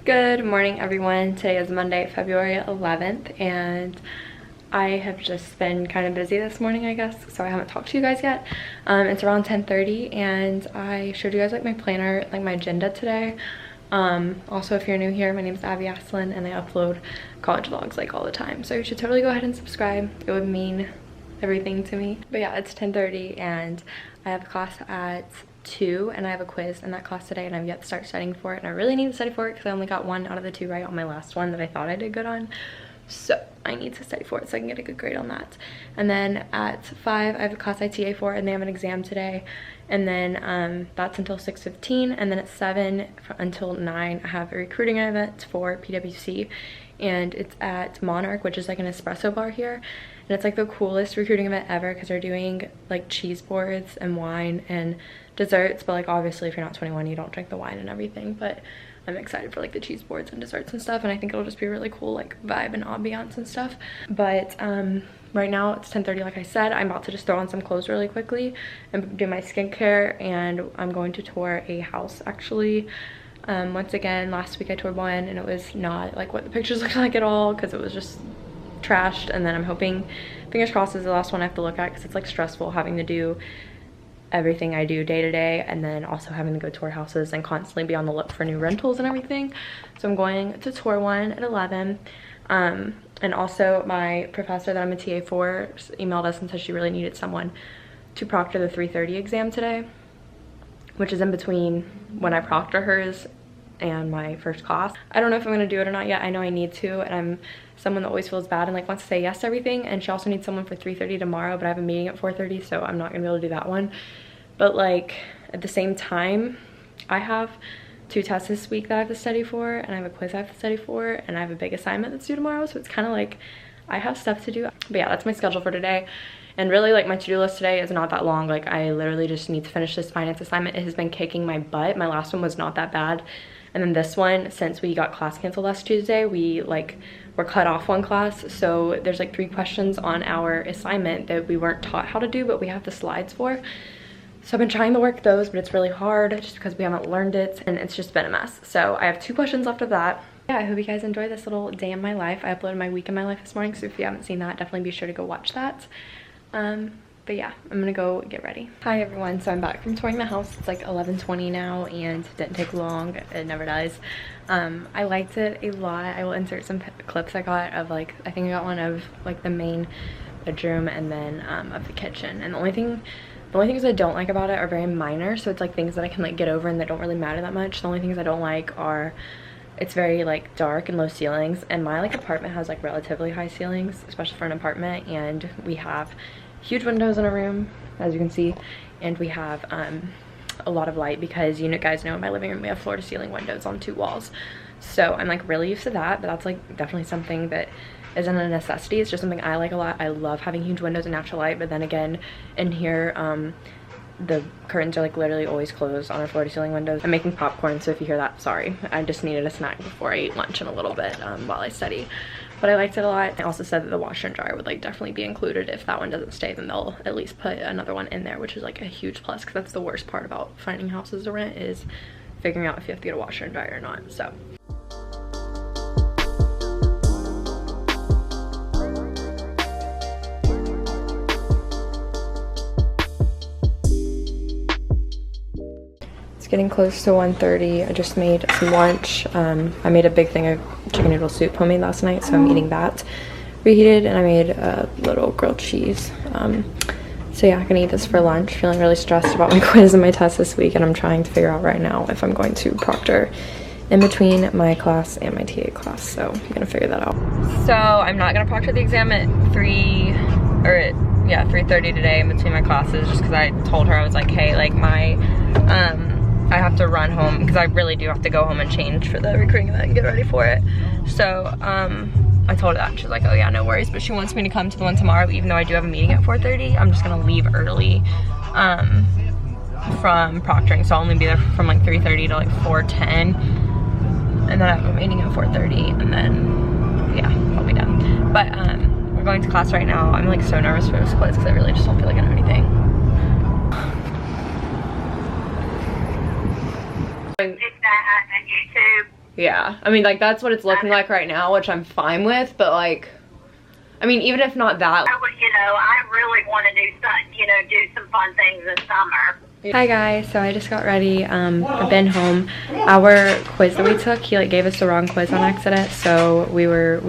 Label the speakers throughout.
Speaker 1: Good morning, everyone. Today is Monday, February 11th, and I have just been kind of busy this morning, I guess, so I haven't talked to you guys yet. It's around 10:30, and I showed you guys like my planner, like my agenda today. Also, if you're new here, my name is Asselin, and I upload college vlogs like all the time, so you should totally go ahead and subscribe. It would mean everything to me. But yeah, it's 10:30, and I have a class at 2, and I have a quiz in that class today, and I've yet to start studying for it, and I really need to study for it because I only got 1 out of the 2 right on my last one that I thought I did good on. So I need to study for it so I can get a good grade on that. And then at 5 I have a class I TA for, and they have an exam today, and then that's until 6:15, and then at 7 until 9 I have a recruiting event for PwC, and it's at Monarch, which is like an espresso bar here, and it's like the coolest recruiting event ever because they're doing like cheese boards and wine and desserts, but like obviously if you're not 21 you don't drink the wine and everything, but I'm excited for like the cheese boards and desserts and stuff, and I think it'll just be really cool like vibe and ambiance and stuff. But right now it's 10:30, like I said. I'm about to just throw on some clothes really quickly and do my skincare, and I'm going to tour a house actually. Once again, last week I toured one and it was not like what the pictures look like at all because it was just trashed, and then I'm hoping, fingers crossed, is the last one I have to look at because it's like stressful having to do everything I do day to day, and then also having to go tour houses and constantly be on the look for new rentals and everything. So I'm going to tour one at 11. And also my professor that I'm a TA for emailed us and said she really needed someone to proctor the 3:30 exam today, which is in between when I proctor hers and my first class. I don't know if I'm gonna do it or not yet. I know I need to, and I'm someone that always feels bad and like wants to say yes to everything, and she also needs someone for 3:30 tomorrow, but I have a meeting at 4:30, so I'm not gonna be able to do that one. But like at the same time, I have 2 tests this week that I have to study for, and I have a quiz I have to study for, and I have a big assignment that's due tomorrow, so it's kind of like I have stuff to do. But yeah, that's my schedule for today. And really, like, my to-do list today is not that long. Like, I literally just need to finish this finance assignment. It has been kicking my butt. My last one was not that bad, and then this one, since we got class canceled last Tuesday, we like were cut off one class, so there's like 3 questions on our assignment that we weren't taught how to do, but we have the slides for. So I've been trying to work those, but it's really hard just because we haven't learned it, and it's just been a mess. So I have 2 questions left of that. Yeah, I hope you guys enjoy this little day in my life. I uploaded my week in my life this morning, so if you haven't seen that, definitely be sure to go watch that. But yeah, I'm gonna go get ready. Hi everyone, so I'm back from touring the house. It's like 11:20 now, and it didn't take long. It never does. I liked it a lot. I will insert some clips I got of like, I think I got one of like the main bedroom, and then of the kitchen. And the only things I don't like about it are very minor, so it's like things that I can like get over and that don't really matter that much. The only things I don't like are it's very like dark and low ceilings, and my like apartment has like relatively high ceilings, especially for an apartment, and we have huge windows in our room, as you can see, and we have a lot of light because you guys know in my living room we have floor to ceiling windows on 2 walls. So I'm like really used to that, but that's like definitely something that isn't a necessity. It's just something I like a lot. I love having huge windows and natural light, but then again in here the curtains are like literally always closed on our floor to ceiling windows. I'm making popcorn, so if you hear that, sorry. I just needed a snack before I eat lunch in a little bit while I study. But I liked it a lot. I also said that the washer and dryer would like definitely be included. If that one doesn't stay, then they'll at least put another one in there, which is like a huge plus, because that's the worst part about finding houses to rent, is figuring out if you have to get a washer and dryer or not. So getting close to 1:30. I just made some lunch. I made a big thing of chicken noodle soup homemade last night, so I'm eating that reheated, and I made a little grilled cheese. So yeah, I'm gonna eat this for lunch. Feeling really stressed about my quiz and my test this week, and I'm trying to figure out right now if I'm going to proctor in between my class and my TA class, so I'm gonna figure that out. So I'm not gonna proctor the exam at 3:30 today in between my classes, just because I told her, I was like, hey, like my I have to run home because I really do have to go home and change for the recruiting event and get ready for it. So I told her that, and she's like, oh yeah, no worries, but she wants me to come to the one tomorrow, even though I do have a meeting at 4:30. I'm just gonna leave early from proctoring, so I'll only be there from like 3:30 to like 4:10, and then I have a meeting at 4:30, and then yeah, I'll be done. But we're going to class right now. I'm like so nervous for this quiz because I really just don't feel like I know anything.
Speaker 2: Did that on YouTube. Yeah, I mean, like, that's what it's looking like right now, which I'm fine with, but, like, I mean, even if not that.
Speaker 3: You know, I really want to do some, you know, do some fun things this summer.
Speaker 1: Hi guys, so I just got ready. I've been home. Our quiz that we took, he like gave us the wrong quiz on accident, so we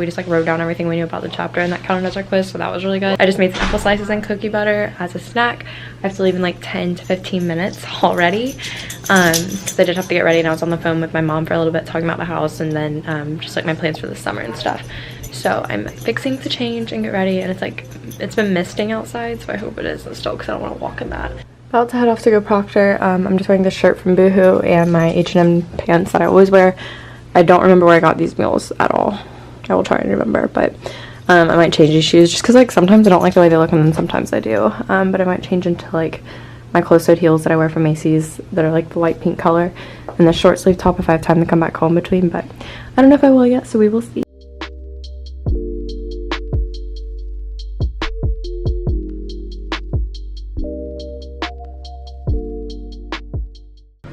Speaker 1: just like wrote down everything we knew about the chapter, and that counted as our quiz, so that was really good. I just made some apple slices and cookie butter as a snack. I have to leave in like 10 to 15 minutes already, because I did have to get ready, and I was on the phone with my mom for a little bit talking about the house, and then just like my plans for the summer and stuff. So I'm fixing to change and get ready, and it's like, it's been misting outside, so I hope it isn't still, because I don't want to walk in that. About to head off to go proctor. I'm just wearing this shirt from Boohoo and my H&M pants that I always wear. I don't remember where I got these mules at all. I will try and remember, but I might change these shoes just because like sometimes I don't like the way they look and then sometimes I do. But I might change into like my closed-toed heels that I wear from Macy's that are like the light pink color, and the short sleeve top if I have time to come back home between, but I don't know if I will yet, so we will see.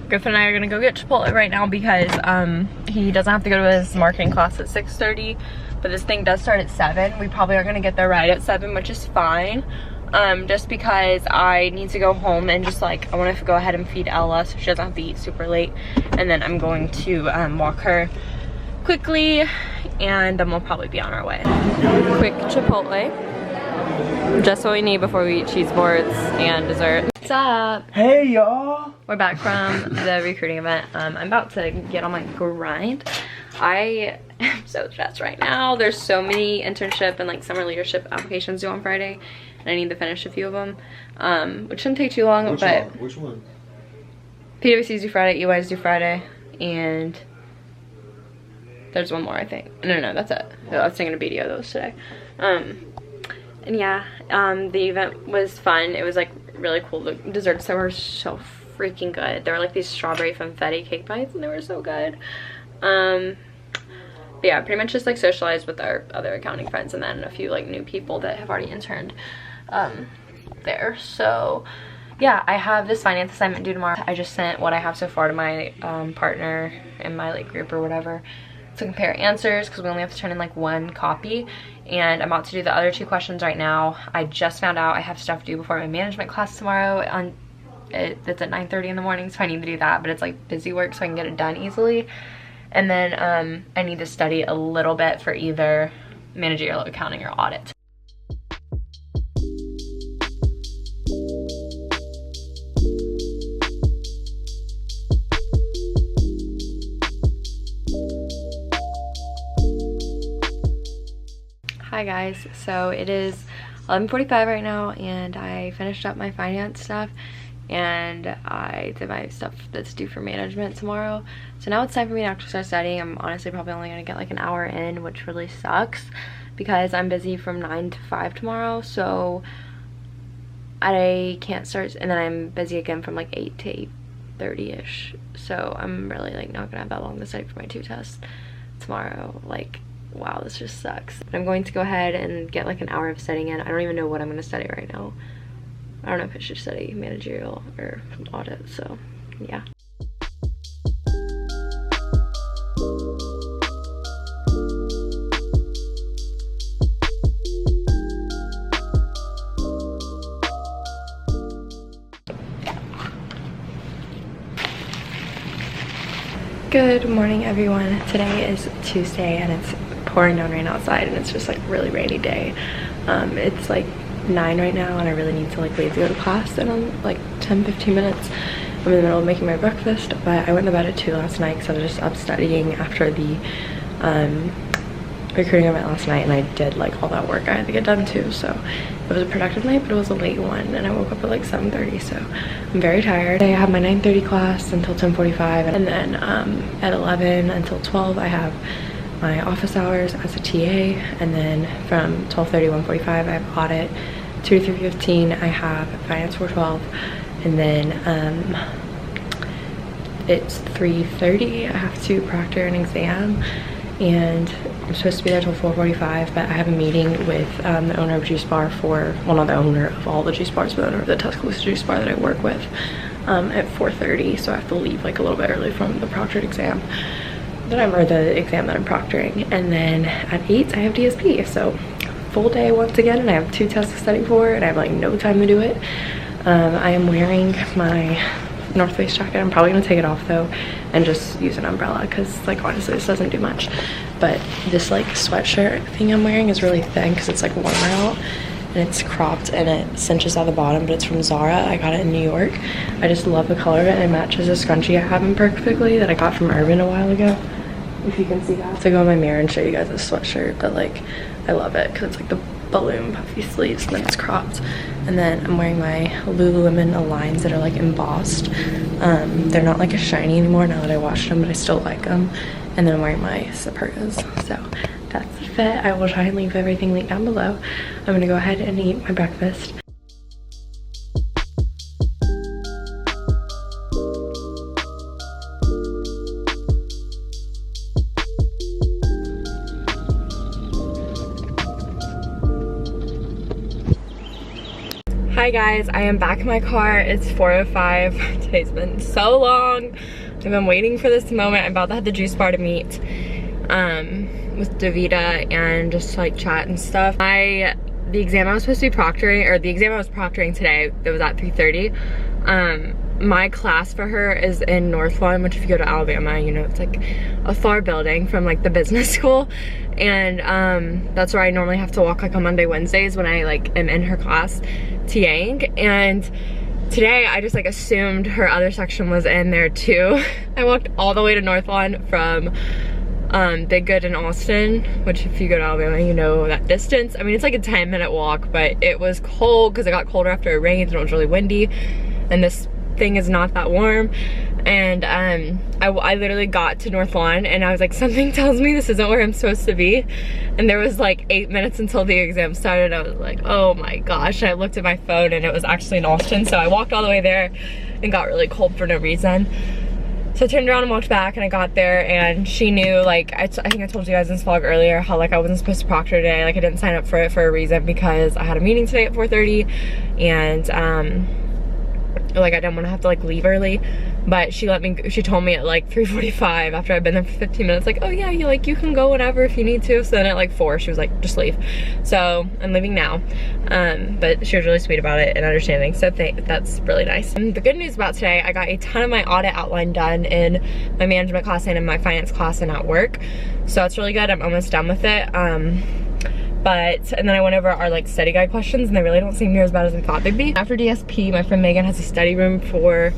Speaker 1: Griffin and I are gonna go get Chipotle right now because he doesn't have to go to his marketing class at 6:30, but this thing does start at 7. We probably are gonna get there right at 7, which is fine. Just because I need to go home and just like, I want to go ahead and feed Ella so she doesn't have to eat super late, and then I'm going to walk her quickly, and then we'll probably be on our way. Quick Chipotle, just what we need before we eat cheese boards and dessert. What's up?
Speaker 4: Hey y'all!
Speaker 1: We're back from the recruiting event. I'm about to get on my grind. I am so stressed right now. There's so many internship and like summer leadership applications due on Friday, and I need to finish a few of them, which shouldn't take too long.
Speaker 4: Which one?
Speaker 1: PwC's due Friday, EY's due Friday, and there's one more, I think. No, that's it. I was singing a BDO those today. And yeah, the event was fun. It was like really cool. The desserts that were so freaking good. There were like these strawberry confetti cake bites, and they were so good. But yeah, pretty much just like socialized with our other accounting friends, and then a few like new people that have already interned there. So yeah, I have this finance assignment due tomorrow. I just sent what I have so far to my partner in my like group or whatever to compare answers, because we only have to turn in like one copy, and I'm about to do the other 2 questions right now. I just found out I have stuff due before my management class tomorrow. It's at 9:30 in the morning, so I need to do that, but it's like busy work so I can get it done easily. And then I need to study a little bit for either managerial accounting or audit. Hi guys, so it is 11:45 right now, and I finished up my finance stuff, and I did my stuff that's due for management tomorrow. So now it's time for me to actually start studying. I'm honestly probably only gonna get like an hour in, which really sucks because I'm busy from 9 to 5 tomorrow, so I can't start, and then I'm busy again from like 8 to 8:30ish. So I'm really like not gonna have that long to study for my 2 tests tomorrow. Like, wow, this just sucks. But I'm going to go ahead and get like an hour of studying in. I don't even know what I'm gonna study right now. I don't know if I should study managerial or audit, so yeah. Good morning, everyone. Today is Tuesday, and it's pouring down rain outside, and it's just like really rainy day. It's like 9 right now, and I really need to like leave to go to class in like 10-15 minutes. I'm in the middle of making my breakfast, but I went to bed at 2 last night because I was just up studying after the recruiting event last night, and I did like all that work I had to get done too. So it was a productive night, but it was a late one, and I woke up at like 7:30, so I'm very tired. I have my 9:30 class until 10:45, and then at 11 until 12 I have my office hours as a TA, and then from 12:30 to 1:45 I have audit. 2 to 3:15 I have finance 412, and then it's 3:30 I have to proctor an exam, and I'm supposed to be there till 4:45, but I have a meeting with the owner of Juice Bar for, well, not the owner of all the juice bars, but the owner of the Tuscaloosa Juice Bar that I work with at 4:30, so I have to leave like a little bit early from the proctored exam. or the exam that I'm proctoring, and then at 8 I have DSP, so full day once again, and I have 2 tests to study for, and I have like no time to do it. I am wearing my North Face jacket. I'm probably gonna take it off though and just use an umbrella because like honestly this doesn't do much. But this like sweatshirt thing I'm wearing is really thin because it's like warmer out, and it's cropped and it cinches out the bottom, but it's from Zara. I got it in New York. I just love the color of it, and it matches a scrunchie I have in perfectly that I got from Urban a while ago, if you can see that. So I go in my mirror and show you guys this sweatshirt, but like I love it because it's like the balloon puffy sleeves and then it's cropped. And then I'm wearing my Lululemon Aligns that are like embossed. They're not like as shiny anymore now that I washed them, but I still like them. And then I'm wearing my Supergas. So that's the fit. I will try and leave everything linked down below. I'm gonna go ahead and eat my breakfast. Hi guys, I am back in my car. It's 4:05. Today's been so long. I've been waiting for this moment. I'm about to have the juice bar to meet with Davida and just like chat and stuff. The exam I was supposed to be proctoring, or the exam I was proctoring today, that was at 3:30. My class for her is in North Lawn, which if you go to Alabama, you know, it's like a far building from like the business school. And that's where I normally have to walk like on Monday, Wednesdays when I like am in her class TAing. And today I just like assumed her other section was in there too. I walked all the way to North Lawn from Big Good in Austin, which if you go to Alabama, you know that distance. I mean, it's like a 10-minute walk, but it was cold because it got colder after it rained and it was really windy. And this thing is not that warm. And I literally got to North Lawn and I was like, something tells me this isn't where I'm supposed to be. And there was like 8 minutes until the exam started. I was like, oh my gosh. And I looked at my phone and it was actually in Austin. So I walked all the way there and got really cold for no reason. So I turned around and walked back, and I got there and she knew, like, I think I told you guys in this vlog earlier how like I wasn't supposed to proctor today. Like I didn't sign up for it for a reason because I had a meeting today at 4:30 and like I didn't want to have to like leave early. But she told me at like 3:45 after I'd been there for 15 minutes, like, oh yeah, you can go whenever if you need to. So then at like 4, she was like, just leave. So I'm leaving now. But she was really sweet about it and understanding. So that's really nice. And the good news about today, I got a ton of my audit outline done in my management class and in my finance class and at work. So it's really good. I'm almost done with it. And then I went over our like study guide questions, and they really don't seem near as bad as I thought they'd be. After DSP, my friend Megan has a study room for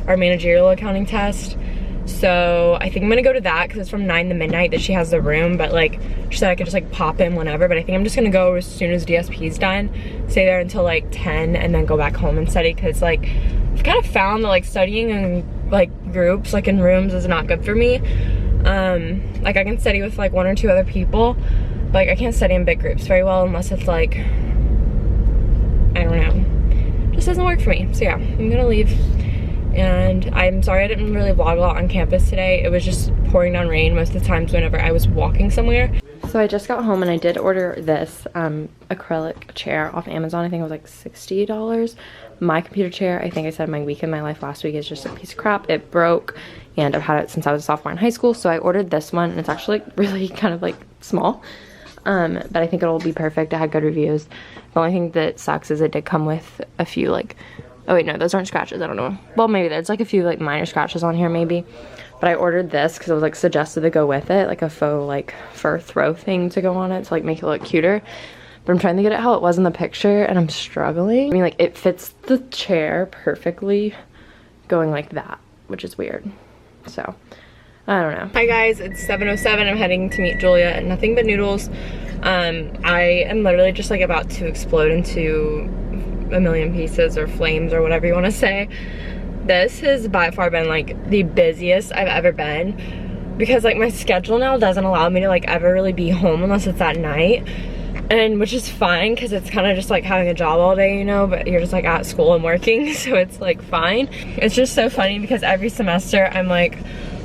Speaker 1: our managerial accounting test. So I think I'm gonna go to that because it's from 9 to midnight that she has the room, but like she said I could just like pop in whenever. But I think I'm just gonna go as soon as DSP is done, stay there until like 10 and then go back home and study, because like I've kind of found that like studying in like groups, like in rooms, is not good for me. Like I can study with like 1 or 2 other people, but like I can't study in big groups very well unless it's like, I don't know, just doesn't work for me. So yeah, I'm gonna leave. And I'm sorry I didn't really vlog a lot on campus today. It was just pouring down rain most of the times whenever I was walking somewhere. So I just got home and I did order this acrylic chair off Amazon. I think it was like $60. My computer chair, I think I said in my week in my life last week, is just a piece of crap. It broke and I've had it since I was a sophomore in high school. So I ordered this one, and it's actually like really kind of like small. But I think it'll be perfect. I had good reviews. The only thing that sucks is it did come with a few like, oh wait, no, those aren't scratches, I don't know. Well, maybe there's like a few like minor scratches on here maybe. But I ordered this because it was like suggested to go with it, like a faux like fur throw thing to go on it to like make it look cuter. But I'm trying to get it how it was in the picture and I'm struggling. I mean, like it fits the chair perfectly going like that, which is weird. So, I don't know. Hi guys, it's 7:07. I'm heading to meet Julia at Nothing But Noodles. I am literally just like about to explode into a million pieces or flames or whatever you want to say. This has by far been like the busiest I've ever been, because like my schedule now doesn't allow me to like ever really be home unless it's at night, and which is fine because it's kind of just like having a job all day, you know, but you're just like at school and working, so it's like fine. It's just so funny because every semester I'm like,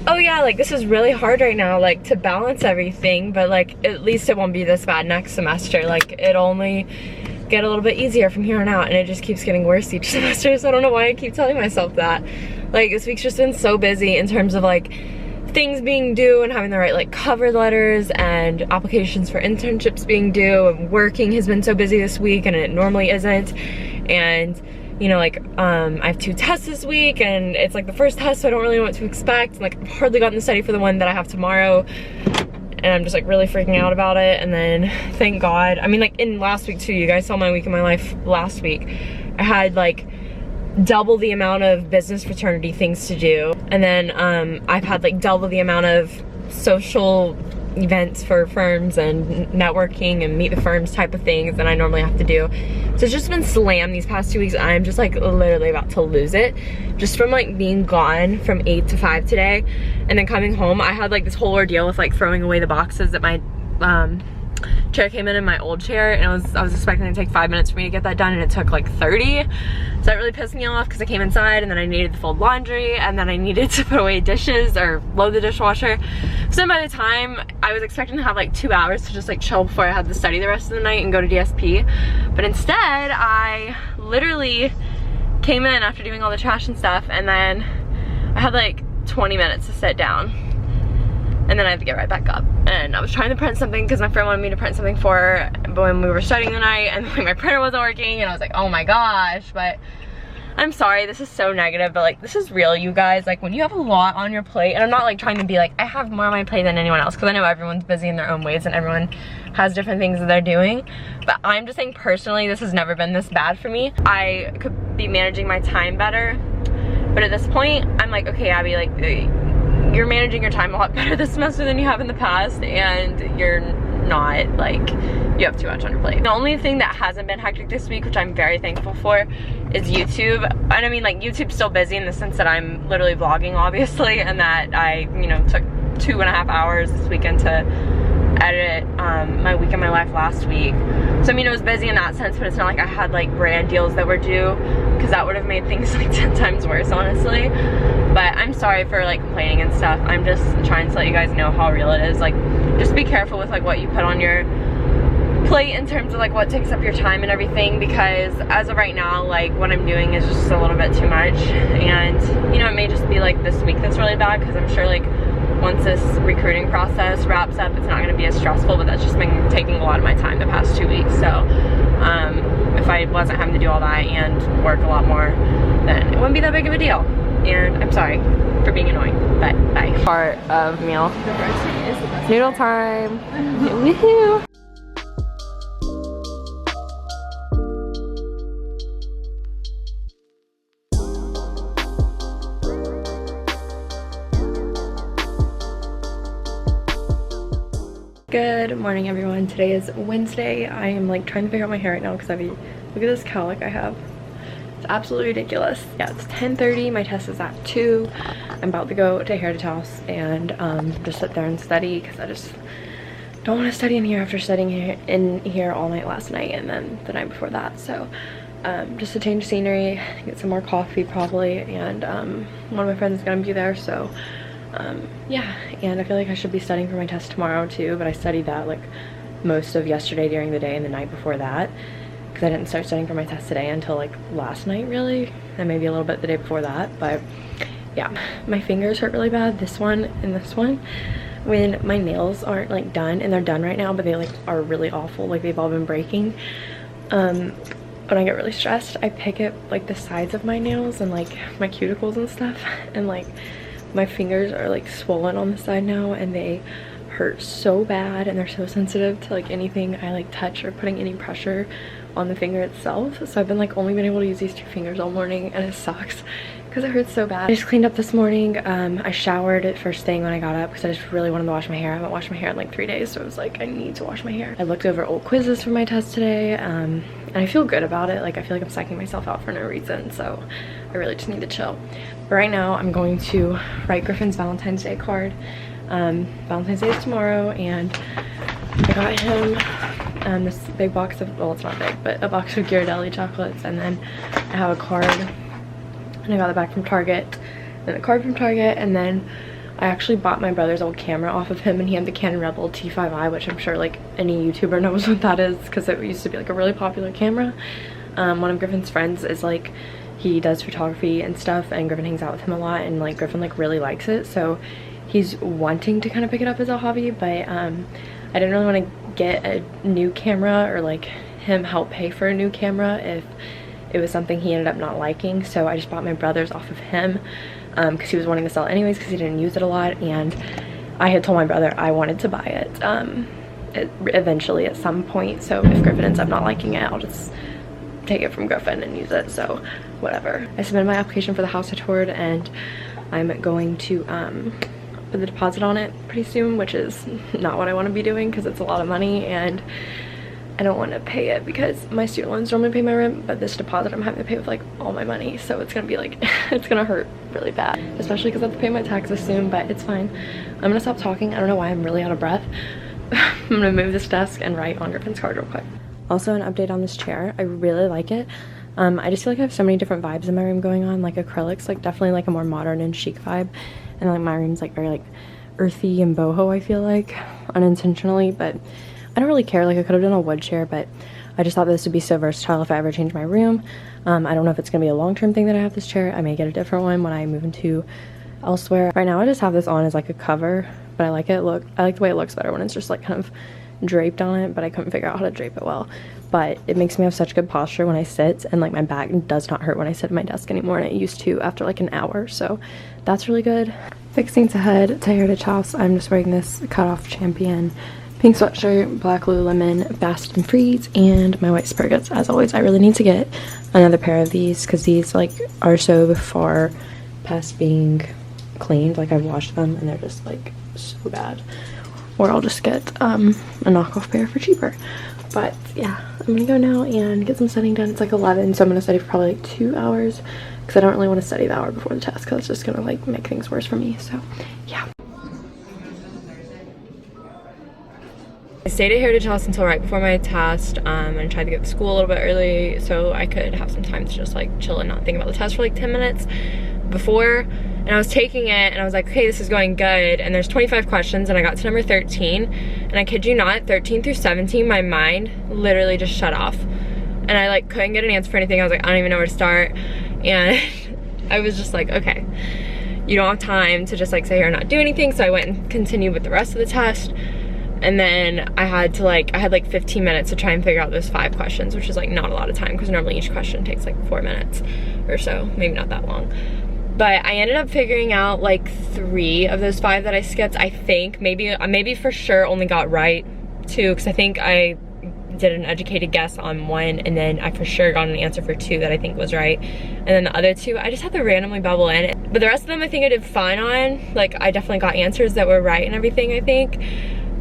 Speaker 1: oh yeah, like this is really hard right now, like to balance everything, but like at least it won't be this bad next semester. Like it'll only get a little bit easier from here on out, and it just keeps getting worse each semester. So I don't know why I keep telling myself that. Like this week's just been so busy in terms of like
Speaker 2: things being due and having the right like cover letters and applications for internships being due, and working has been so busy this week and it normally isn't. And you know, like I have 2 tests this week and it's like the first test, so I don't really know what to expect, and like I've hardly gotten to study for the one that I have tomorrow, and I'm just like really freaking out about it. And then thank God, I mean, like in last week too, you guys saw my week in my life last week, I had like double the amount of business fraternity things to do, and then I've had like double the amount of social events for firms and networking and meet the firms type of things that I normally have to do. So it's just been slammed these past 2 weeks. I'm just like literally about to lose it just from like being gone from 8 to 5 today, and then coming home. I had like this whole ordeal with like throwing away the boxes that my chair came in my old chair, and I was expecting it to take 5 minutes for me to get that done, and it took like 30. So that really pissed me off because I came inside and then I needed to fold laundry, and then I needed to put away dishes or load the dishwasher. So then by the time I was expecting to have like 2 hours to just like chill before I had to study the rest of the night and go to DSP, but instead I literally came in after doing all the trash and stuff, and then I had like 20 minutes to sit down. And then I had to get right back up. And I was trying to print something because my friend wanted me to print something for her, but when we were studying the night, and like my printer wasn't working, and I was like, oh my gosh. But I'm sorry, this is so negative, but like this is real, you guys. Like when you have a lot on your plate, and I'm not like trying to be like I have more on my plate than anyone else, because I know everyone's busy in their own ways and everyone has different things that they're doing, but I'm just saying personally, this has never been this bad for me. I could be managing my time better, but at this point, I'm like, okay, Abby, like you're managing your time a lot better this semester than you have in the past, and you're not, like, you have too much on your plate. The only thing that hasn't been hectic this week, which I'm very thankful for, is YouTube. And I mean, like, YouTube's still busy in the sense that I'm literally vlogging, obviously, and that I, you know, took 2.5 hours this weekend to edit my week in my life last week. So I mean, it was busy in that sense, but it's not like I had like brand deals that were due, because that would have made things like 10 times worse, honestly. But I'm sorry for like complaining and stuff. I'm just trying to let you guys know how real it is. Like, just be careful with like what you put on your plate in terms of like what takes up your time and everything, because as of right now, like what I'm doing is just a little bit too much. And you know, it may just be like this week that's really bad, because I'm sure like once this recruiting process wraps up, it's not going to be as stressful, but that's just been taking a lot of my time the past 2 weeks. So if I wasn't having to do all that and work a lot more, then it wouldn't be that big of a deal. And I'm sorry for being annoying, but bye. Part of meal. Noodle time. Woohoo!
Speaker 1: Good morning, everyone. Today is Wednesday. I am like trying to figure out my hair right now because look at this cowlick I have. It's absolutely ridiculous. Yeah, it's 10:30. My test is at 2. I'm about to go to Heritage House and just sit there and study, because I just don't want to study in here after studying in here all night last night and then the night before that. So just to change scenery, get some more coffee probably, and one of my friends is gonna be there, so yeah. And I feel like I should be studying for my test tomorrow too, but I studied that like most of yesterday during the day and the night before that, because I didn't start studying for my test today until like last night really, and maybe a little bit the day before that. But yeah, my fingers hurt really bad, this one and this one, when my nails aren't like done, and they're done right now, but they like are really awful, like they've all been breaking. When I get really stressed, I pick at like the sides of my nails and like my cuticles and stuff, and like my fingers are like swollen on the side now, and they hurt so bad, and they're so sensitive to like anything I like touch or putting any pressure on the finger itself. So I've been like only been able to use these 2 fingers all morning, and it sucks because it hurts so bad. I just cleaned up this morning. I showered at first thing when I got up because I just really wanted to wash my hair. I haven't washed my hair in like 3 days, so I was like, I need to wash my hair. I looked over old quizzes for my test today, and I feel good about it. Like I feel like I'm psyching myself out for no reason, so I really just need to chill. But right now I'm going to write Griffin's Valentine's Day card. Valentine's Day is tomorrow, and I got him this big box of, well, it's not big, but a box of Ghirardelli chocolates, and then I have a card, and I got it back from Target, and a card from Target, and then I actually bought my brother's old camera off of him, and he had the Canon Rebel T5i, which I'm sure like any YouTuber knows what that is, because it used to be like a really popular camera. One of Griffin's friends is like, he does photography and stuff, and Griffin hangs out with him a lot, and like Griffin like really likes it, so he's wanting to kind of pick it up as a hobby, but I didn't really want to get a new camera or like him help pay for a new camera if it was something he ended up not liking. So I just bought my brother's off of him because he was wanting to sell it anyways because he didn't use it a lot, and I had told my brother I wanted to buy it eventually at some point. So if Griffin ends up not liking it, I'll just take it from Griffin and use it, so whatever. I submitted my application for the house I toured, and I'm going to put the deposit on it pretty soon, which is not what I want to be doing because it's a lot of money and I don't want to pay it because my student loans normally pay my rent, but this deposit I'm having to pay with like all my money, so it's gonna be like it's gonna hurt really bad, especially because I have to pay my taxes soon, but it's fine. I'm gonna stop talking. I don't know why I'm really out of breath. I'm gonna move this desk and write on Griffin's card real quick. Also, an update on this chair. I really like it. I just feel like I have so many different vibes in my room going on, like acrylics, like definitely like a more modern and chic vibe, and like my room's like very like earthy and boho, I feel like, unintentionally, but I don't really care. Like I could have done a wood chair, but I just thought this would be so versatile if I ever change my room. I don't know if it's gonna be a long-term thing that I have this chair. I may get a different one when I move into elsewhere. Right now I just have this on as like a cover, but I like it. Look, I like the way it looks better when it's just like kind of draped on it, but I couldn't figure out how to drape it well. But it makes me have such good posture when I sit, and like my back does not hurt when I sit at my desk anymore, and it used to after like an hour, so that's really good. Fixing to head to Heritage House. I'm just wearing this Cutoff Champion pink sweatshirt, black Lululemon Fast and Freeze, and my white Spurgets. As always, I really need to get another pair of these because these like are so far past being cleaned. Like I've washed them and they're just like so bad. Or I'll just get a knockoff pair for cheaper. But yeah, I'm gonna go now and get some studying done. It's like 11, so I'm gonna study for probably like 2 hours because I don't really want to study the hour before the test because it's just gonna like make things worse for me. So yeah.
Speaker 2: I stayed at Heritage House until right before my test and tried to get to school a little bit early so I could have some time to just like chill and not think about the test for like 10 minutes before. And I was taking it and I was like, okay, this is going good, and there's 25 questions and I got to number 13, and I kid you not, 13 through 17 my mind literally just shut off and I like couldn't get an answer for anything. I was like, I don't even know where to start, and I was just like, okay, you don't have time to just like sit here and not do anything. So I went and continued with the rest of the test. And then I had 15 minutes to try and figure out those 5 questions, which is like not a lot of time because normally each question takes like 4 minutes or so, maybe not that long. But I ended up figuring out like 3 of those 5 that I skipped. I think maybe for sure only got right 2, because I think I did an educated guess on 1, and then I for sure got an answer for 2 that I think was right. And then the other 2, I just had to randomly bubble in. But the rest of them I think I did fine on. Like I definitely got answers that were right and everything, I think.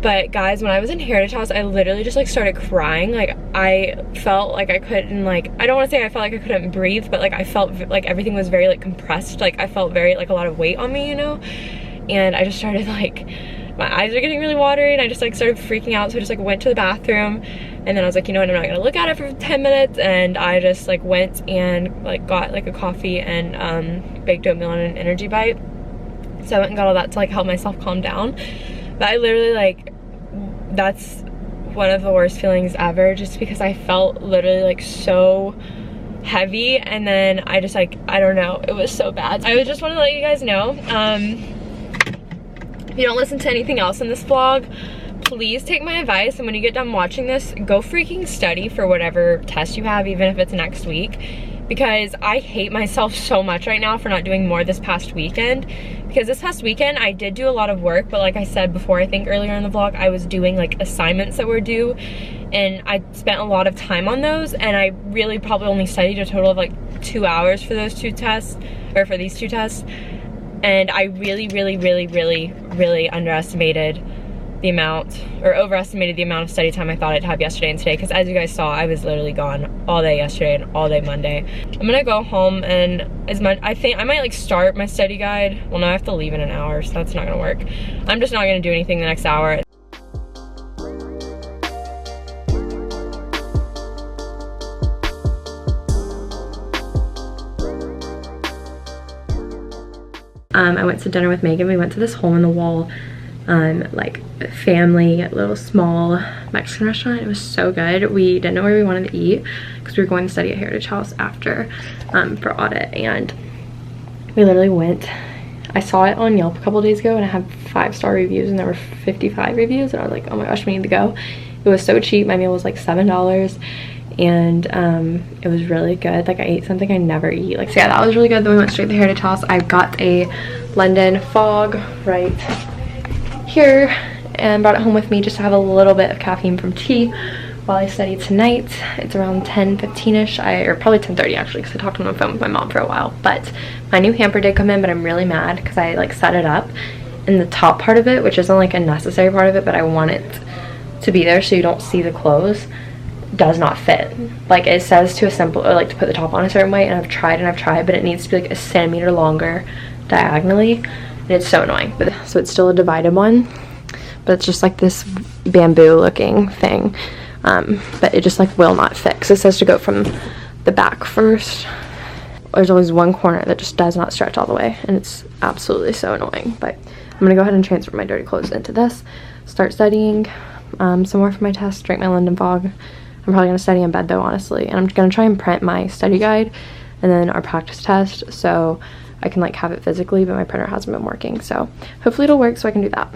Speaker 2: But guys, when I was in Heritage House, I literally just like started crying. Like I felt like I couldn't, like, I don't want to say I felt like I couldn't breathe, but like I felt like everything was very like compressed. Like I felt very like a lot of weight on me, you know? And I just started like, my eyes are getting really watery, and I just like started freaking out. So I just like went to the bathroom, and then I was like, you know what, I'm not gonna look at it for 10 minutes. And I just like went and like got like a coffee and baked oatmeal and an energy bite. So I went and got all that to like help myself calm down. But I literally like, that's one of the worst feelings ever, just because I felt literally like so heavy, and then I just like, I don't know, it was so bad. I just want to let you guys know, if you don't listen to anything else in this vlog, please take my advice, and when you get done watching this, go freaking study for whatever test you have, even if it's next week, because I hate myself so much right now for not doing more this past weekend. Because this past weekend I did do a lot of work, but like I said before, I think earlier in the vlog, I was doing like assignments that were due, and I spent a lot of time on those, and I really probably only studied a total of like 2 hours for those 2 tests, or for these 2 tests. And I really underestimated the amount, or overestimated the amount of study time I thought I'd have yesterday and today, because as you guys saw, I was literally gone all day yesterday and all day Monday. I'm gonna go home, and I think I might like start my study guide. Well, no, I have to leave in an hour, so that's not gonna work. I'm just not gonna do anything the next hour.
Speaker 1: I went to dinner with Megan. We went to this hole in the wall like family little small Mexican restaurant. It was so good. We didn't know where we wanted to eat because we were going to study at Heritage House after for audit, and we literally went I saw it on Yelp a couple days ago and I had 5-star reviews and there were 55 reviews and I was like, oh my gosh, we need to go. It was so cheap. My meal was like $7 and it was really good. Like I ate something I never eat. Like, so yeah, that was really good. Then we went straight to the Heritage House. I got a London fog right here and brought it home with me just to have a little bit of caffeine from tea while I study tonight. It's around 10:15ish, or probably 10:30 actually, because I talked on the phone with my mom for a while. But my new hamper did come in, but I'm really mad because I like set it up in the top part of it, which isn't like a necessary part of it, but I want it to be there so you don't see the clothes. Does not fit. Like it says to assemble or like to put the top on a certain way, and I've tried, but it needs to be like a centimeter longer diagonally, and it's so annoying. But so it's still a divided one, but it's just like this bamboo looking thing, but it just like will not fit. So it says to go from the back first. There's always one corner that just does not stretch all the way, and it's absolutely so annoying. But I'm gonna go ahead and transfer my dirty clothes into this, start studying some more for my test, drink my London fog. I'm probably gonna study in bed though, honestly, and I'm gonna try and print my study guide and then our practice test so I can like have it physically, but my printer hasn't been working, so hopefully it'll work so I can do that.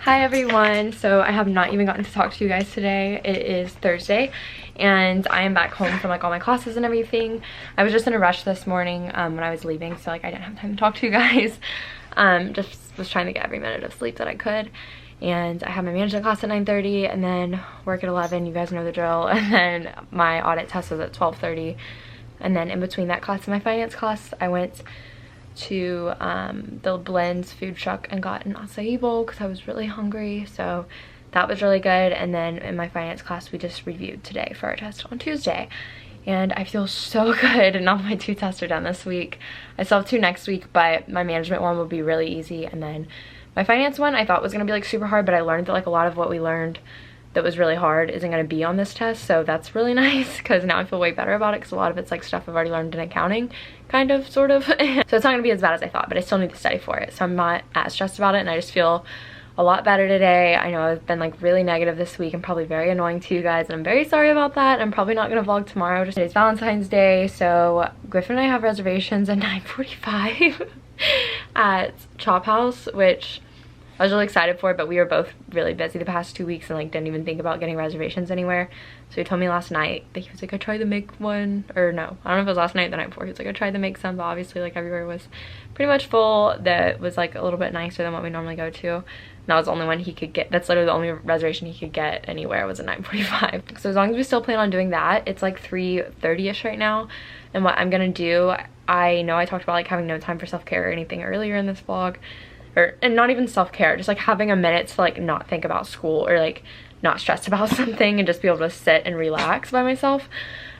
Speaker 1: Hi everyone, so I have not even gotten to talk to you guys today. It is Thursday and I am back home from like all my classes and everything. I was just in a rush this morning when I was leaving, so like I didn't have time to talk to you guys. Just was trying to get every minute of sleep that I could, and I have my management class at 9:30 and then work at 11, you guys know the drill, and then my audit test was at 12:30, and then in between that class and my finance class I went to the Blends food truck and got an acai bowl because I was really hungry, so that was really good. And then in my finance class we just reviewed today for our test on Tuesday, and I feel so good. And all my 2 tests are done this week. I still have 2 next week, but my management one will be really easy, and then my finance one I thought was gonna be like super hard, but I learned that like a lot of what we learned that was really hard isn't going to be on this test, so that's really nice because now I feel way better about it because a lot of it's like stuff I've already learned in accounting, kind of, sort of. So it's not going to be as bad as I thought, but I still need to study for it, so I'm not as stressed about it, and I just feel a lot better today. I know I've been like really negative this week and probably very annoying to you guys, and I'm very sorry about that. I'm probably not going to vlog tomorrow. Just today's Valentine's Day, so Griffin and I have reservations at 9:45 at Chop House, which I was really excited for it, but we were both really busy the past 2 weeks and like didn't even think about getting reservations anywhere. So he told me last night that he was like, I tried to make one, or no, I don't know if it was last night or the night before. He was like, I tried to make some, but obviously like everywhere was pretty much full. That was like a little bit nicer than what we normally go to. And that was the only one he could get. That's literally the only reservation he could get anywhere was at 9:45. So as long as we still plan on doing that, it's like 3:30ish right now. And what I'm gonna do, I know I talked about like having no time for self-care or anything earlier in this vlog, and not even self-care, just like having a minute to like not think about school or like not stressed about something and just be able to sit and relax by myself.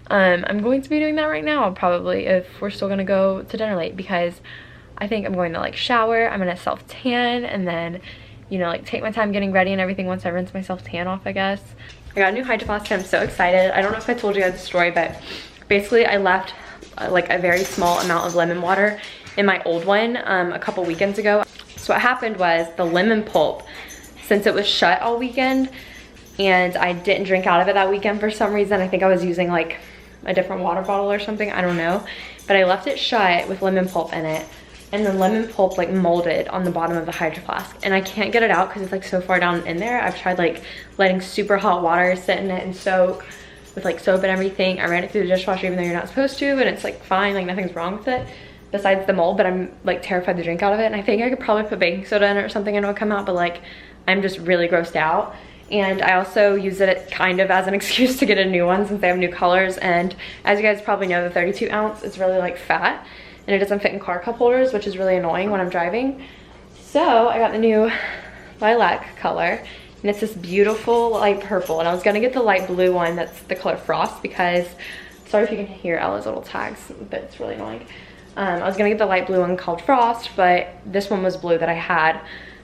Speaker 1: I'm going to be doing that right now probably, if we're still gonna go to dinner late, because I think I'm going to like shower, I'm gonna self-tan, and then, you know, like take my time getting ready and everything once I rinse my self-tan off, I guess. I got a new Hydro Flask and I'm so excited. I don't know if I told you guys the story, but basically I left like a very small amount of lemon water in my old one a couple weekends ago. So what happened was the lemon pulp, since it was shut all weekend and I didn't drink out of it that weekend for some reason, I think I was using like a different water bottle or something, I don't know, but I left it shut with lemon pulp in it, and the lemon pulp like molded on the bottom of the Hydro Flask, and I can't get it out because it's like so far down in there. I've tried like letting super hot water sit in it and soak with like soap and everything. I ran it through the dishwasher even though you're not supposed to, and it's like fine, like nothing's wrong with it besides the mold, but I'm like terrified to drink out of it. And I think I could probably put baking soda in it or something and it would come out, but like I'm just really grossed out. And I also use it kind of as an excuse to get a new one since they have new colors. And as you guys probably know, the 32 ounce is really like fat and it doesn't fit in car cup holders, which is really annoying when I'm driving. So I got the new lilac color, and it's this beautiful light purple, and I was gonna get the light blue one that's the color Frost because, sorry if you can hear Ella's little tags, but it's really annoying. I was gonna get the light blue one called Frost, but this one was blue that I had,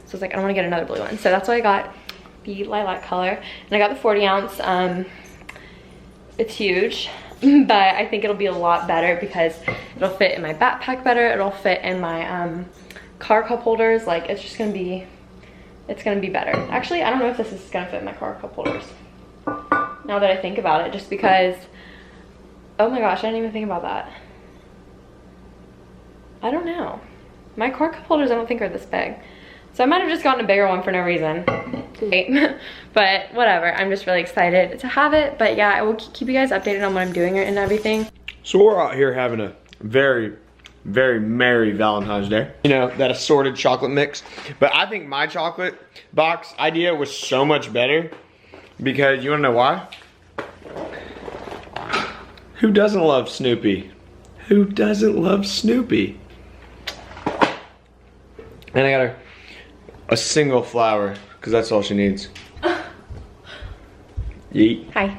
Speaker 1: so I was like, I don't want to get another blue one, so that's why I got the lilac color. And I got the 40 ounce. It's huge, but I think it'll be a lot better because it'll fit in my backpack better. It'll fit in my car cup holders. Like, it's just gonna be, it's gonna be better. Actually, I don't know if this is gonna fit in my car cup holders, now that I think about it, just because, oh my gosh, I didn't even think about that. I don't know. My car cup holders I don't think are this big. So I might have just gotten a bigger one for no reason. But whatever, I'm just really excited to have it. But yeah, I will keep you guys updated on what I'm doing and everything.
Speaker 4: So we're out here having a very, very merry Valentine's Day. You know, that assorted chocolate mix. But I think my chocolate box idea was so much better because you wanna know why? Who doesn't love Snoopy? Who doesn't love Snoopy? And I got her a single flower, because that's all she needs. Yeet.
Speaker 1: Hi.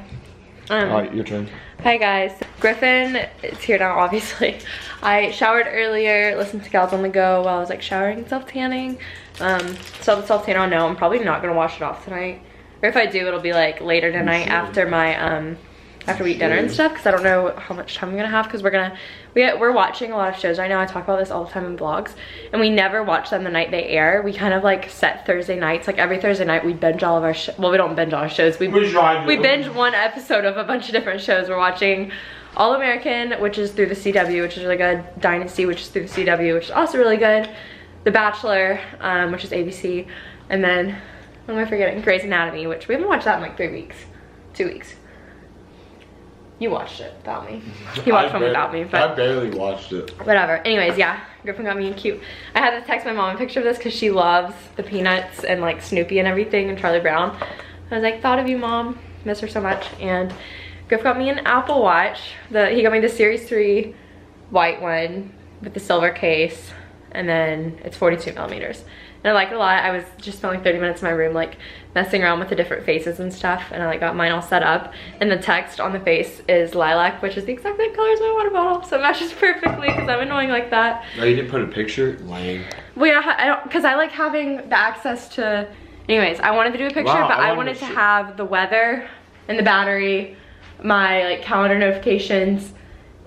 Speaker 4: Alright, your turn.
Speaker 1: Hi guys. Griffin is here now, obviously. I showered earlier, listened to Gals on the Go while I was like showering and self-tanning. So the self-tan on now, I'm probably not gonna wash it off tonight. Or if I do, it'll be like later tonight after my after we eat dinner and stuff, because I don't know how much time I'm gonna have, because we're watching a lot of shows right now. I talk about this all the time in vlogs, and we never watch them the night they air. We kind of like set Thursday nights, like every Thursday night we binge all of our well, we don't binge all our shows, we binge one episode of a bunch of different shows. We're watching All American, which is through the CW, which is really good. Dynasty, which is through the CW, which is also really good. The Bachelor, which is ABC, and then what am I forgetting? Grey's Anatomy, which we haven't watched that in like 3 weeks, 2 weeks. You watched it without me. He watched one without me, but
Speaker 4: I barely watched it.
Speaker 1: Whatever. Anyways, yeah, Griffin got me cute. I had to text my mom a picture of this because she loves the Peanuts and like Snoopy and everything and Charlie Brown. I was like, thought of you, mom. Miss her so much. And Griff got me an Apple Watch. He got me the Series 3 white one with the silver case, and then it's 42 millimeters. And I like it a lot. I was just spent like 30 minutes in my room like messing around with the different faces and stuff, and I like got mine all set up. And the text on the face is lilac, which is the exact same color as my water bottle, so it matches perfectly because I'm annoying like that.
Speaker 4: Oh, you didn't put a picture? Lame.
Speaker 1: Well, yeah, I don't, because I like having the access to. Anyways, I wanted to do a picture,
Speaker 4: wow,
Speaker 1: but I wanted to have the weather and the battery, my like calendar notifications,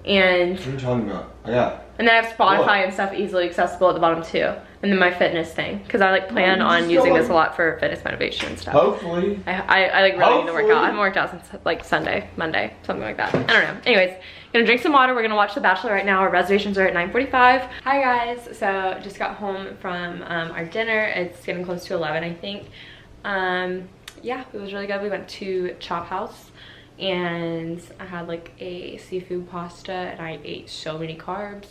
Speaker 1: and
Speaker 4: What are you talking about? Yeah.
Speaker 1: and then I have Spotify and stuff easily accessible at the bottom too. And then my fitness thing, because I like plan on using this a lot for fitness motivation and stuff.
Speaker 4: Hopefully.
Speaker 1: I like really need to work out. I haven't worked out since like Monday, something like that. I don't know. Anyways, gonna drink some water. We're gonna watch The Bachelor right now. Our reservations are at 9:45. Hi guys. So just got home from our dinner. It's getting close to 11, I think. Yeah, it was really good. We went to Chop House and I had like a seafood pasta and I ate so many carbs.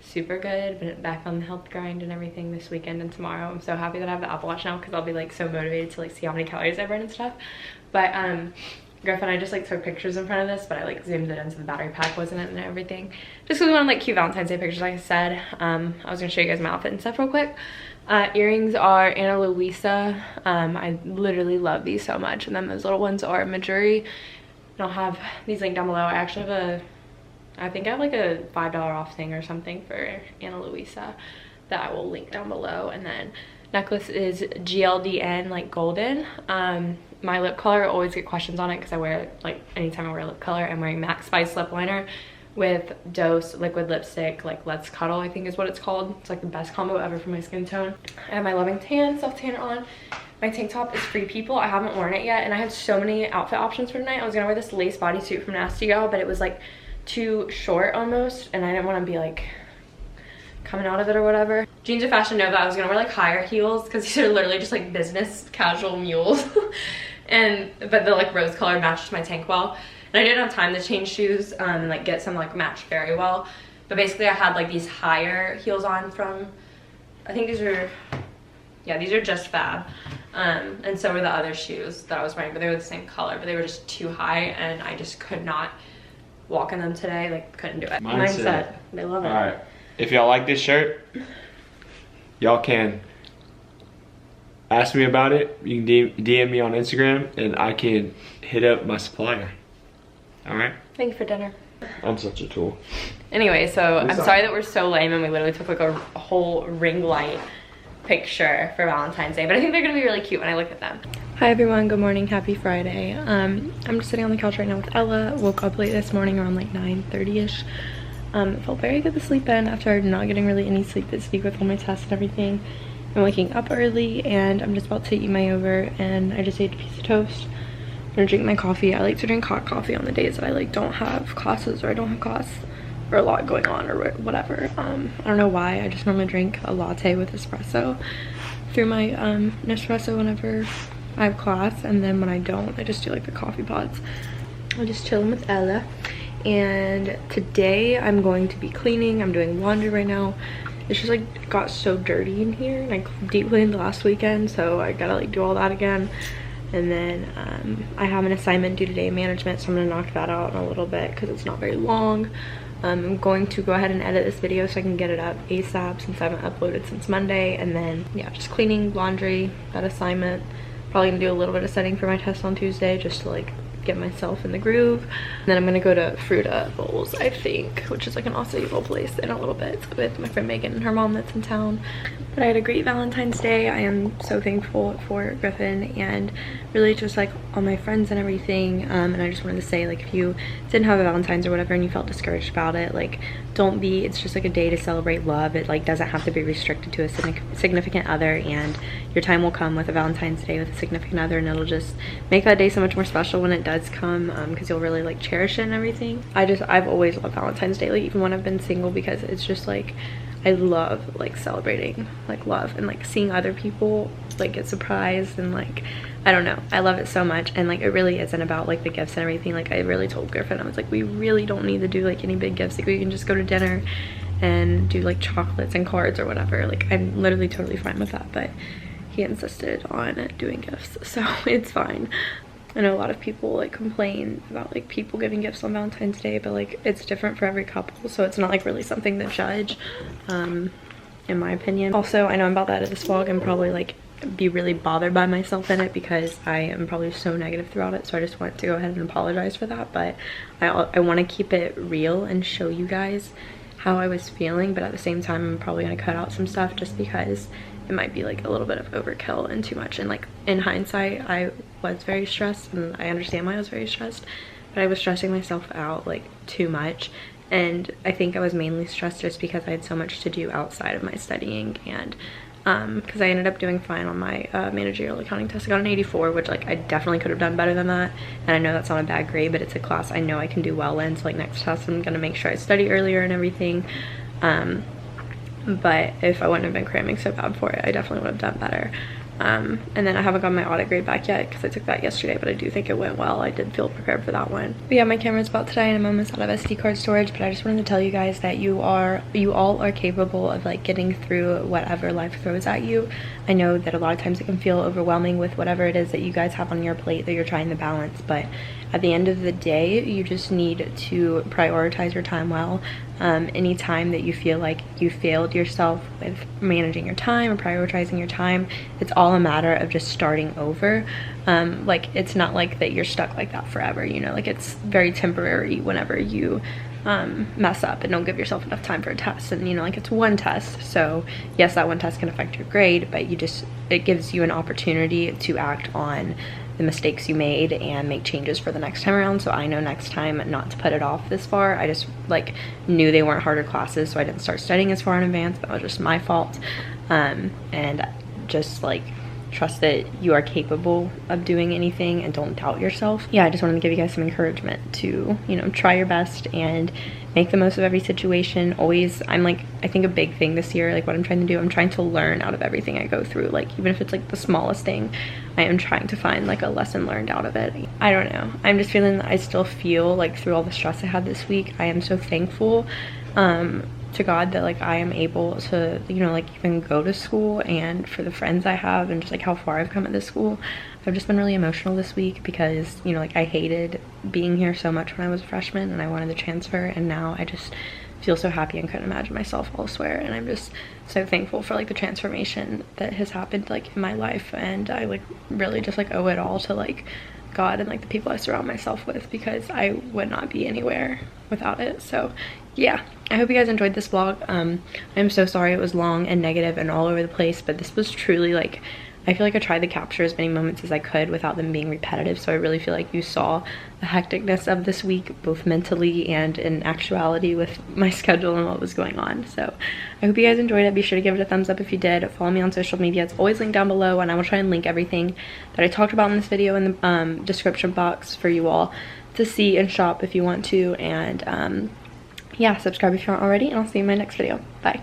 Speaker 1: Super good. Been back on the health grind and everything this weekend and tomorrow. I'm so happy that I have the Apple Watch now because I'll be like so motivated to like see how many calories I burn and stuff. But Griff and I just like took pictures in front of this, but I like zoomed it into the battery pack wasn't it and everything. Just because we wanted like cute Valentine's Day pictures, like I said. I was gonna show you guys my outfit and stuff real quick. Earrings are Ana Luisa. I literally love these so much. And then those little ones are Majuri. And I'll have these linked down below. I actually have I think I have like a $5 off thing or something for Ana Luisa that I will link down below. And then necklace is GLDN, like golden. My lip color, I always get questions on it because I wear it like anytime I wear lip color. I'm wearing Max Spice lip liner with Dote liquid lipstick, like Let's Cuddle, I think is what it's called. It's like the best combo ever for my skin tone. I have my Loving Tan self tanner on. My tank top is Free People. I haven't worn it yet, and I have so many outfit options for tonight. I was gonna wear this lace bodysuit from Nasty Gal, but it was like too short almost, and I didn't want to be like coming out of it or whatever. Jeans at Fashion Nova, I was gonna wear like higher heels because these are literally just like business casual mules. But the like rose color matched my tank well. And I didn't have time to change shoes and like get some like match very well. But basically I had like these higher heels on from, I think these are, yeah, these are Just Fab. And so were the other shoes that I was wearing, but they were the same color, but they were just too high and I just could not walk in them today, like couldn't do it. Mindset. They love it.
Speaker 4: All right, if y'all like this shirt, y'all can ask me about it. You can DM me on Instagram and I can hit up my supplier. All right.
Speaker 1: Thank you for dinner.
Speaker 4: I'm such a tool.
Speaker 1: Anyway, so I'm sorry that we're so lame and we literally took like a whole ring light picture for Valentine's Day, but I think they're gonna be really cute when I look at them. Hi everyone, good morning, happy Friday. I'm just sitting on the couch right now with Ella. Woke up late this morning around like 9:30ish. Felt very good to sleep in after not getting really any sleep this week with all my tests and everything. I'm waking up early and I'm just about to eat my yogurt, and I just ate a piece of toast. I'm gonna drink my coffee. I like to drink hot coffee on the days that I like don't have classes, or I don't have class or a lot going on or whatever. I don't know why, I just normally drink a latte with espresso through my Nespresso whenever I have class, and then when I don't, I just do like the coffee pods. I'm just chilling with Ella, and today I'm going to be cleaning. I'm doing laundry right now. It's just like got so dirty in here, and I deep cleaned last weekend, so I gotta like do all that again. And then I have an assignment due today in management, so I'm gonna knock that out in a little bit because it's not very long. I'm going to go ahead and edit this video so I can get it up ASAP since I haven't uploaded since Monday. And then yeah, just cleaning, laundry, that assignment. Probably gonna do a little bit of studying for my test on Tuesday just to like get myself in the groove. And then I'm gonna go to Fruta Bowls, I think, which is like an Aussie bowl place, in a little bit. It's with my friend Megan and her mom that's in town. But I had a great Valentine's Day. I am so thankful for Griffin and really just like all my friends and everything. And I just wanted to say, like, if you didn't have a Valentine's or whatever and you felt discouraged about it, like, don't be. It's just like a day to celebrate love. It like doesn't have to be restricted to a significant other, and your time will come with a Valentine's Day with a significant other, and it'll just make that day so much more special when it does come, because you'll really like cherish it and everything. I've always loved Valentine's Day, like even when I've been single, because it's just like I love like celebrating like love and like seeing other people like get surprised, and like I don't know, I love it so much. And like it really isn't about like the gifts and everything. Like I really told Griffin, I was like, we really don't need to do like any big gifts. Like we can just go to dinner and do like chocolates and cards or whatever. Like I'm literally totally fine with that, but he insisted on doing gifts, so it's fine. I know a lot of people like complain about like people giving gifts on Valentine's Day, but like it's different for every couple, so it's not like really something to judge, in my opinion. Also, I know I'm about to edit this vlog and probably like be really bothered by myself in it because I am probably so negative throughout it, so I just want to go ahead and apologize for that. But I want to keep it real and show you guys how I was feeling, but at the same time I'm probably gonna cut out some stuff just because it might be like a little bit of overkill and too much. And like in hindsight, I was very stressed, and I understand why I was very stressed, but I was stressing myself out like too much. And I think I was mainly stressed just because I had so much to do outside of my studying, and because I ended up doing fine on my managerial accounting test. I got an 84, which like I definitely could have done better than that, and I know that's not a bad grade, but it's a class I know I can do well in, so like next test I'm gonna make sure I study earlier and everything. But if I wouldn't have been cramming so bad for it, I definitely would have done better. And then I haven't got my audit grade back yet because I took that yesterday, but I do think it went well. I did feel prepared for that one. But yeah, my camera's about to die and I'm almost out of SD card storage, but I just wanted to tell you guys that you all are capable of like getting through whatever life throws at you. I know that a lot of times it can feel overwhelming with whatever it is that you guys have on your plate that you're trying to balance, but at the end of the day, you just need to prioritize your time well. Any time that you feel like you failed yourself with managing your time or prioritizing your time, it's all a matter of just starting over. Like it's not like that you're stuck like that forever, you know, like it's very temporary whenever you mess up and don't give yourself enough time for a test. And you know, like it's one test, so yes, that one test can affect your grade, but it gives you an opportunity to act on the mistakes you made and make changes for the next time around. So I know next time not to put it off this far. I just like knew they weren't harder classes, so I didn't start studying as far in advance. That was just my fault. And just like trust that you are capable of doing anything and don't doubt yourself. Yeah, I just wanted to give you guys some encouragement to, you know, try your best and make the most of every situation. Always, I think a big thing this year, like what I'm trying to do, I'm trying to learn out of everything I go through. Like even if it's like the smallest thing, I am trying to find like a lesson learned out of it. I don't know, I'm just feeling that I still feel like through all the stress I had this week, I am so thankful to God that like I am able to, you know, like even go to school, and for the friends I have and just like how far I've come at this school. I've just been really emotional this week because, you know, like I hated being here so much when I was a freshman and I wanted to transfer, and now I just feel so happy and couldn't imagine myself elsewhere. And I'm just so thankful for like the transformation that has happened like in my life, and I like really just like owe it all to like God and like the people I surround myself with, because I would not be anywhere without it. So yeah, I hope you guys enjoyed this vlog. I'm so sorry it was long and negative and all over the place, but this was truly like I feel like I tried to capture as many moments as I could without them being repetitive, so I really feel like you saw the hecticness of this week, both mentally and in actuality with my schedule and what was going on. So I hope you guys enjoyed it. Be sure to give it a thumbs up if you did. Follow me on social media. It's always linked down below, and I will try and link everything that I talked about in this video in the description box for you all to see and shop if you want to. And yeah, subscribe if you aren't already, and I'll see you in my next video. Bye.